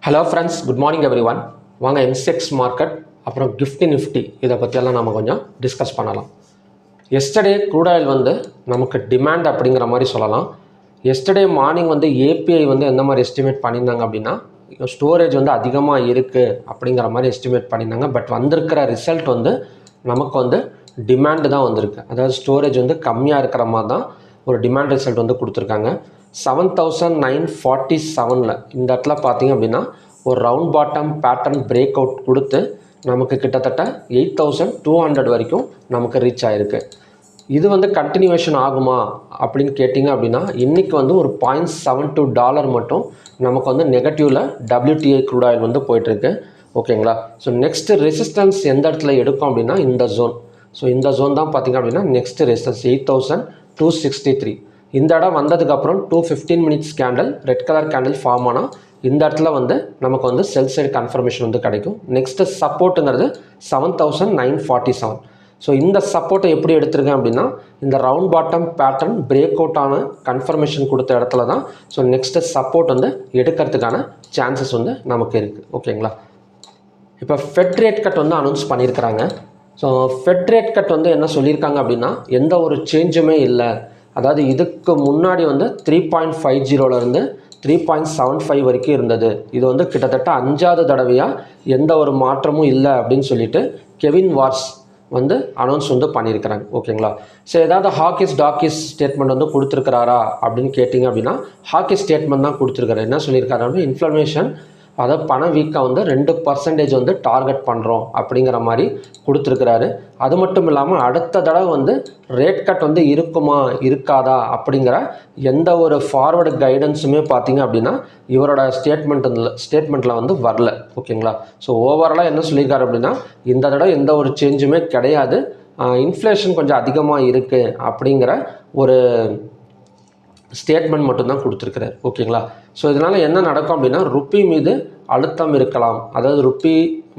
Hello friends, good morning every one. வாங்க எம்செக்ஸ் market அப்புறம் Nifty இதை பற்றியெல்லாம் நம்ம கொஞ்சம் டிஸ்கஸ் பண்ணலாம். எஸ்டர்டே க்ரூட் ஆயில் வந்து நமக்கு டிமாண்ட் அப்படிங்கிற மாதிரி சொல்லலாம். எஸ்டர்டே மார்னிங் வந்து ஏபிஐ வந்து எந்த மாதிரி எஸ்டிமேட் பண்ணியிருந்தாங்க அப்படின்னா, ஸ்டோரேஜ் வந்து அதிகமாக இருக்குது அப்படிங்கிற மாதிரி எஸ்டிமேட் பண்ணியிருந்தாங்க. பட் வந்திருக்கிற ரிசல்ட் வந்து நமக்கு வந்து டிமாண்டு தான் வந்திருக்கு. அதாவது ஸ்டோரேஜ் வந்து கம்மியாக இருக்கிற மாதிரி தான் ஒரு டிமாண்ட் ரிசல்ட் வந்து கொடுத்துருக்காங்க. 7947 இந்த இடத்துல பார்த்தீங்க அப்படின்னா ஒரு round bottom pattern break out கொடுத்து நமக்கு கிட்டத்தட்ட 8200 வரைக்கும் நமக்கு ரீச் ஆகிருக்கு. இது வந்து கண்டினியூவேஷன் ஆகுமா அப்படின்னு கேட்டிங்க அப்படின்னா, இன்றைக்கி வந்து ஒரு $0.72 மட்டும் நமக்கு வந்து நெகட்டிவில் WTI க்ரூட் ஆயில் வந்து போயிட்டுருக்கு. ஓகேங்களா? ஸோ நெக்ஸ்ட்டு ரெசிஸ்டன்ஸ் எந்த இடத்துல எடுக்கும் அப்படின்னா இந்த ஜோன். ஸோ இந்த ஜோன் தான் பார்த்திங்க அப்படின்னா நெக்ஸ்ட்டு ரெசிஸ்டன்ஸ் 8263. இந்த இடம் வந்ததுக்கப்புறம் 215 minutes candle red colour candle form ஆனால் இந்த இடத்துல வந்து நமக்கு வந்து செல் சைடு கன்ஃபர்மேஷன் வந்து கிடைக்கும். நெக்ஸ்ட்டு சப்போர்ட்டுங்கிறது 7947. ஸோ இந்த சப்போர்ட்டை எப்படி எடுத்திருக்கேன் அப்படின்னா, இந்த round bottom pattern break out ஆன கன்ஃபர்மேஷன் கொடுத்த இடத்துல தான் ஸோ நெக்ஸ்ட்டு சப்போர்ட் வந்து எடுக்கிறதுக்கான சான்சஸ் வந்து நமக்கு இருக்குது. ஓகேங்களா? இப்போ ஃபெட் ரேட் கட் வந்து அனௌன்ஸ் பண்ணியிருக்கிறாங்க. ஸோ ஃபெட் ரேட் கட் வந்து என்ன சொல்லியிருக்காங்க அப்படின்னா, எந்த ஒரு சேஞ்சுமே இல்லை. அதாவது இதுக்கு முன்னாடி வந்து 3.50 3.75 வரைக்கும் இருந்தது. இது வந்து கிட்டத்தட்ட 5வது தடவையாக எந்த ஒரு மாற்றமும் இல்லை அப்படின்னு சொல்லிட்டு கெவின் வார்ஸ் வந்து அனௌன்ஸ் வந்து பண்ணியிருக்கிறாங்க. ஓகேங்களா? ஸோ ஏதாவது ஹாக்கிஸ் டாக்கிஸ் ஸ்டேட்மெண்ட் வந்து கொடுத்துருக்கிறாரா அப்படின்னு கேட்டிங்க அப்படின்னா, ஹாக்கிஸ் ஸ்டேட்மெண்ட் தான் கொடுத்துருக்காரு. என்ன சொல்லியிருக்காரு அப்படின்னா, இன்ஃப்ளமேஷன் அதாவது பணவீக்கம் வந்து 2% வந்து டார்கெட் பண்ணுறோம் அப்படிங்கிற மாதிரி கொடுத்துருக்கிறாரு. அது மட்டும் இல்லாமல் அடுத்த தடவை வந்து ரேட் கட் வந்து இருக்குமா இருக்காதா அப்படிங்கிற எந்த ஒரு ஃபார்வர்டு கைடன்ஸுமே பார்த்திங்க அப்படின்னா இவரோட ஸ்டேட்மெண்ட்டில் வந்து வரல. ஓகேங்களா? ஸோ ஓவராலாக என்ன சொல்லியிருக்காரு அப்படின்னா, இந்த தடவை எந்த ஒரு சேஞ்சுமே கிடையாது, இன்ஃப்ளேஷன் கொஞ்சம் அதிகமாக இருக்குது அப்படிங்கிற ஒரு ஸ்டேட்மெண்ட் மட்டும்தான் கொடுத்துருக்கிறார். ஓகேங்களா? ஸோ இதனால் என்ன நடக்கும் அப்படின்னா, ருப்பி மீது அழுத்தம் இருக்கலாம். அதாவது ருப்பி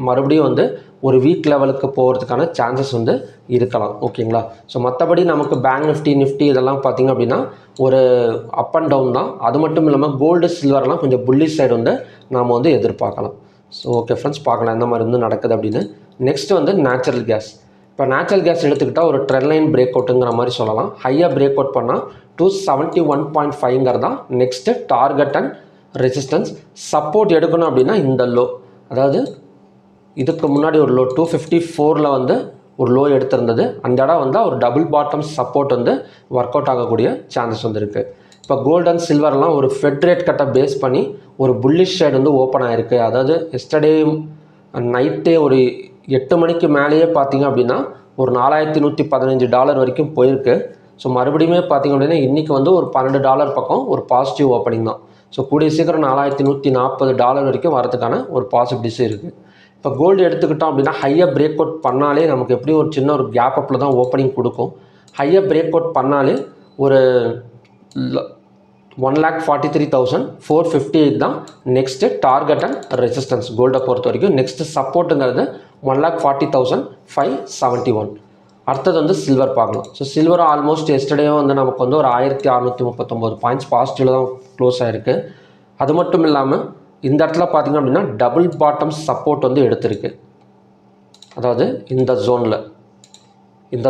மறுபடியும் வந்து ஒரு வீக் லெவலுக்கு போகிறதுக்கான சான்சஸ் வந்து இருக்கலாம். ஓகேங்களா? ஸோ மற்றபடி நமக்கு பேங்க் நிஃப்டி இதெல்லாம் பார்த்திங்க அப்படின்னா ஒரு அப் அண்ட் டவுன் தான். அது மட்டும் இல்லாமல் கோல்டு சில்வர்லாம் கொஞ்சம் புல்லிஷ் சைடு வந்து நாம் வந்து எதிர்பார்க்கலாம். ஸோ ஓகே ஃப்ரெண்ட்ஸ், பார்க்கலாம் எந்த மாதிரி வந்து நடக்குது அப்படின்னு. நெக்ஸ்ட் வந்து நேச்சுரல் கேஸ். இப்போ நேச்சுரல் கேஸ் எடுத்துக்கிட்டால் ஒரு ட்ரெண்ட் லைன் பிரேக் அவுட்டுங்கிற மாதிரி சொல்லலாம். ஹையாக பிரேக் அவுட் பண்ணால் 271.5 தான் next target and resistance. Support எடுக்கணும் அப்படின்னா இந்த லோ, அதாவது இதுக்கு முன்னாடி ஒரு லோ 254 வந்து ஒரு லோ எடுத்திருந்தது. அந்த இடம் வந்து ஒரு டபுள் பாட்டம் சப்போர்ட் வந்து ஒர்க் அவுட் ஆகக்கூடிய சான்சஸ் வந்து இருக்குது. இப்போ கோல்டு அண்ட் சில்வர்லாம் ஒரு ஃபெட் ரேட் கட்டை பேஸ் பண்ணி ஒரு புல்லிஷ் சைடு வந்து ஓப்பன் ஆகிருக்கு. அதாவது எஸ்டர்டே நைட்டே ஒரு 8 மணிக்கு மேலேயே பார்த்திங்க அப்படின்னா ஒரு $4115 வரைக்கும் போயிருக்கு. ஸோ மறுபடியுமே பார்த்திங்க அப்படின்னா இன்றைக்கி வந்து ஒரு $12 பக்கம் ஒரு பாசிட்டிவ் ஓப்பனிங் தான். ஸோ கூடிய சீக்கிரம் $4140 வரைக்கும் வரதுக்கான ஒரு பாசிபிலிட்டிஸ் இருக்குது. இப்போ கோல்டு எடுத்துக்கிட்டோம் அப்படின்னா ஹையாக பிரேக் அவுட் பண்ணாலே நமக்கு எப்படியும் ஒரு சின்ன ஒரு கேப் அப்பில் தான் ஓப்பனிங் கொடுக்கும். ஹையாக பிரேக் அவுட் பண்ணாலே ஒரு 1,43,458 தான் நெக்ஸ்ட்டு டார்கெட் அண்ட் ரெசிஸ்டன்ஸ் கோல்டை பொறுத்த வரைக்கும். நெக்ஸ்ட்டு சப்போர்ட்டுங்கிறது 1,40,571. அடுத்தது வந்து சில்வர் பார்க்கலாம். ஸோ சில்வர் ஆல்மோஸ்ட் எஸ்டர்டே வந்து நமக்கு வந்து ஒரு 1639 பாயிண்ட்ஸ் பாசிட்டிவில் தான் க்ளோஸ் ஆகிருக்கு. அது மட்டும் இல்லாமல் இந்த இடத்துல பார்த்திங்க அப்படின்னா டபுள் பாட்டம் சப்போர்ட் வந்து எடுத்திருக்கு. அதாவது இந்த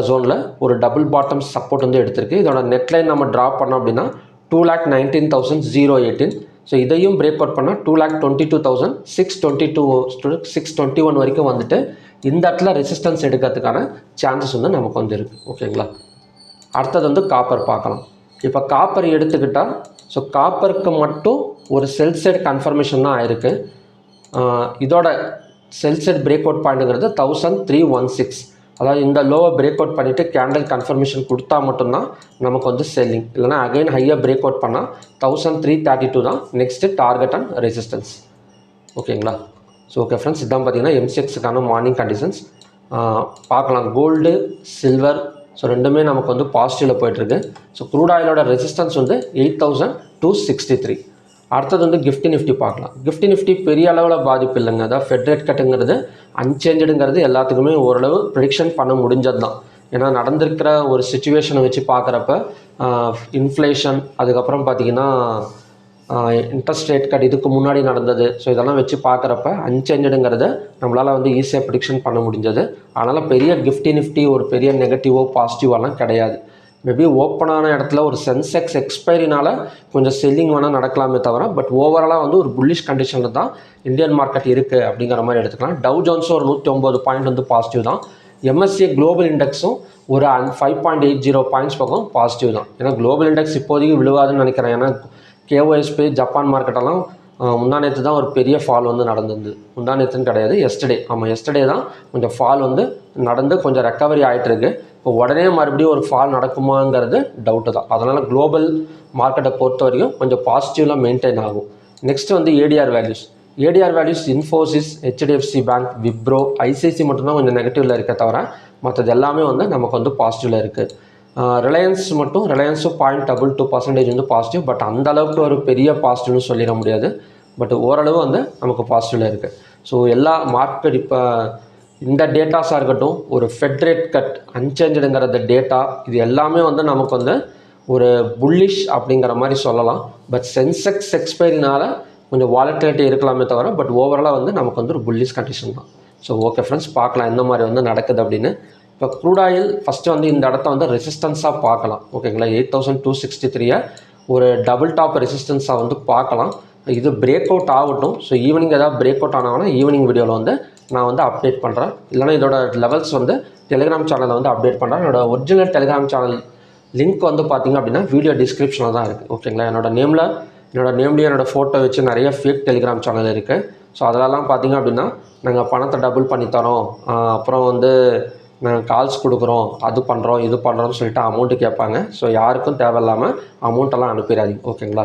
ஜோனில் ஒரு டபுள் பாட்டம் சப்போர்ட் வந்து எடுத்திருக்கு. இதோட நெட்லைன் நம்ம ட்ராப் பண்ணோம் அப்படின்னா 2,19,018. ஸோ இதையும் பிரேக் அவுட் பண்ணால் 2,22,621 வரைக்கும் வந்துட்டு இந்த இடத்துல ரெசிஸ்டன்ஸ் எடுக்கிறதுக்கான சான்சஸ் வந்து நமக்கு வந்து இருக்குது. ஓகேங்களா? அடுத்தது வந்து காப்பர் பார்க்கலாம். இப்போ காப்பர் எடுத்துக்கிட்டால் ஸோ காப்பருக்கு மட்டும் ஒரு செல் சைடு கன்ஃபர்மேஷன் தான் ஆயிருக்கு. இதோட செல் சைடு பிரேக் அவுட் பாயிண்ட்டுங்கிறது 1316. அதாவது இந்த லோவை பிரேக் அவுட் பண்ணிவிட்டு கேண்டில் கன்ஃபர்மேஷன் கொடுத்தா மட்டும்தான் நமக்கு வந்து செல்லிங். இல்லைனா அகைன் ஹையாக பிரேக் அவுட் பண்ணால் 1332 தான் நெக்ஸ்ட்டு டார்கெட் அண்ட் ரெசிஸ்டன்ஸ். ஓகேங்களா? ஸோ ஓகே ஃப்ரெண்ட்ஸ், இதான் பார்த்தீங்கன்னா எம்சிஎக்ஸுக்கான மார்னிங் கண்டிஷன்ஸ். பார்க்கலாம் கோல்டு சில்வர் ஸோ ரெண்டுமே நமக்கு வந்து பாசிட்டிவில் போய்ட்டுருக்கு. ஸோ க்ரூட் ஆயிலோட ரெசிஸ்டன்ஸ் வந்து 8,263. அடுத்தது வந்து நிஃப்டி பார்க்கலாம். நிஃப்டி பெரிய அளவில் பாதிப்பு இல்லைங்க. அதாவது ஃபெட் ரேட் கட்டுங்கிறது அன்சேஞ்சுடுங்கிறது எல்லாத்துக்குமே ஓரளவு ப்ரிடிக்ஷன் பண்ண முடிஞ்சது தான். ஏன்னா நடந்திருக்கிற ஒரு சிச்சுவேஷனை வச்சு பார்க்குறப்ப இன்ஃப்ளேஷன், அதுக்கப்புறம் பார்த்திங்கன்னா இன்ட்ரெஸ்ட் ரேட் கட் இதுக்கு முன்னாடி நடந்தது. ஸோ இதெல்லாம் வச்சு பார்க்குறப்ப அன்சேஞ்சடுங்கிறத நம்மளால் வந்து ஈஸியாக ப்ரிடிக்ஷன் பண்ண முடிஞ்சது. அதனால் பெரிய நிஃப்டி ஒரு பெரிய நெகட்டிவோ பாசிட்டிவாலாம் கிடையாது. மேபி ஓப்பனான இடத்துல ஒரு சென்செக்ஸ் எக்ஸ்பைரினால் கொஞ்சம் செல்லிங் வேணால் நடக்கலாமே தவிர, பட் ஓவராலாக வந்து ஒரு புல்லிஷ் கண்டிஷனில் தான் இந்தியன் மார்க்கெட் இருக்குது அப்படிங்கிற மாதிரி எடுத்துக்கலாம். டவ் ஜோன்ஸும் ஒரு 109 பாயிண்ட் வந்து பாசிட்டிவ் தான். MSCI குளோபல் இண்டெக்ஸும் ஒரு 5.80 பாயிண்ட்ஸ் பக்கம் பாசிட்டிவ் தான். ஏன்னா குளோபல் இண்டெக்ஸ் இப்போதைக்கு விழுவாதுன்னு நினைக்கிறேன். ஏன்னா KOSP ஜப்பான் மார்க்கெட்டெல்லாம் முந்தானேற்று தான் ஒரு பெரிய ஃபால் வந்து நடந்தது. முந்தானேற்றுன்னு கிடையாது, எஸ்டர்டே தான் கொஞ்சம் ஃபால் வந்து நடந்து கொஞ்சம் ரெக்கவரி ஆகிட்டு இருக்கு. இப்போ உடனே மறுபடியும் ஒரு ஃபால் நடக்குமாங்கிறது டவுட்டு தான். அதனால் குளோபல் மார்க்கெட்டை பொறுத்த வரைக்கும் கொஞ்சம் பாசிட்டிவ்லாம் மெயின்டைன் ஆகும். நெக்ஸ்ட் வந்து ADR values Infosys, HDFC bank, Wipro, ICICI மட்டும்தான் கொஞ்சம் நெகட்டிவில் இருக்க தவிர மற்றது எல்லாமே வந்து நமக்கு வந்து பாசிட்டிவில் இருக்குது. ரிலையன்ஸும் 0.22% வந்து பாசிட்டிவ். பட் அந்த அளவுக்கு ஒரு பெரிய பாசிட்டிவ்னு சொல்லிட முடியாது. பட் ஓரளவு வந்து நமக்கு பாசிட்டிவில் இருக்குது. ஸோ எல்லா மார்க்கெட் இப்போ இந்த டேட்டாஸாக இருக்கட்டும், ஒரு ஃபெட் ரேட் கட் அன்சேஞ்சடுங்கிறது டேட்டா, இது எல்லாமே வந்து நமக்கு வந்து ஒரு புல்லிஷ் அப்படிங்கிற மாதிரி சொல்லலாம். பட் சென்செக்ஸ் எக்ஸ்பைரினால் கொஞ்சம் வாலட்டிலிட்டி இருக்கலாமே தவிர, பட் ஓவராலாக வந்து நமக்கு வந்து ஒரு புல்லிஷ் கண்டிஷன் தான். ஸோ ஓகே ஃப்ரெண்ட்ஸ், பார்க்கலாம் எந்த மாதிரி வந்து நடக்குது அப்படின்னு. இப்போ க்ரூட் ஆயில் ஃபஸ்ட்டு வந்து இந்த இடத்த வந்து ரெசிஸ்டன்ஸாக பார்க்கலாம். ஓகேங்களா, 8263 ஒரு டபுள் டாப் ரெசிஸ்டன்ஸாக வந்து பார்க்கலாம். இது பிரேக் அவுட் ஆகட்டும். ஸோ ஈவினிங் ஏதாவது பிரேக் அவுட் ஆனாங்கன்னா ஈவினிங் வீடியோவில் வந்து நான் வந்து அப்டேட் பண்ணுறேன். இல்லைனா இதோட லெவல்ஸ் வந்து டெலிகிராம் சேனலில் வந்து அப்டேட் பண்ணுறேன். என்னோட ஒரிஜினல் டெலிகிராம் சேனல் லிங்க் வந்து பார்த்திங்க அப்படின்னா வீடியோ டிஸ்கிரிப்ஷனில் தான் இருக்குது. ஓகேங்களா, என்னோட நேம்லேயே என்னோட ஃபோட்டோ வச்சு நிறைய ஃபேக் டெலிகிராம் சேனல் இருக்குது. ஸோ அதெல்லாம் பார்த்திங்க அப்படின்னா நாங்கள் பணத்தை டபுள் பண்ணி தரோம், அப்புறம் வந்து நாங்கள் கால்ஸ் கொடுக்குறோம், அது பண்ணுறோம் இது பண்ணுறோன்னு சொல்லிட்டு அமௌண்ட்டு கேட்பாங்க. ஸோ யாருக்கும் தேவையில்லாமல் அமௌண்ட்டெல்லாம் அனுப்பிடாதீங்க. ஓகேங்களா,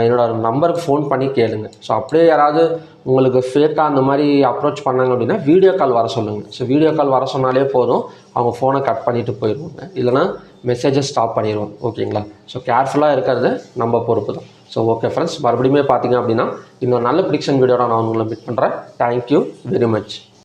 என்னோடய நம்பருக்கு ஃபோன் பண்ணி கேளுங்க. ஸோ அப்படியே யாராவது உங்களுக்கு ஃபேக்காக அந்த மாதிரி அப்ரோச் பண்ணாங்க அப்படின்னா வீடியோ கால் வர சொல்லுங்கள். ஸோ வீடியோ கால் வர சொன்னாலே போதும், அவங்க ஃபோனை கட் பண்ணிவிட்டு போயிடுவாங்க. இல்லைனா மெசேஜை ஸ்டாப் பண்ணிடுவாங்க. ஓகேங்களா, ஸோ கேர்ஃபுல்லாக இருக்கிறது நம்ம பொறுப்பு தான். ஸோ ஓகே ஃப்ரெண்ட்ஸ், மறுபடியும் பார்த்திங்க அப்படின்னா இன்னொரு நல்ல ப்ரிடிக்ஷன் வீடியோட நான் உங்களை மீட் பண்ணுறேன். Thank you very much.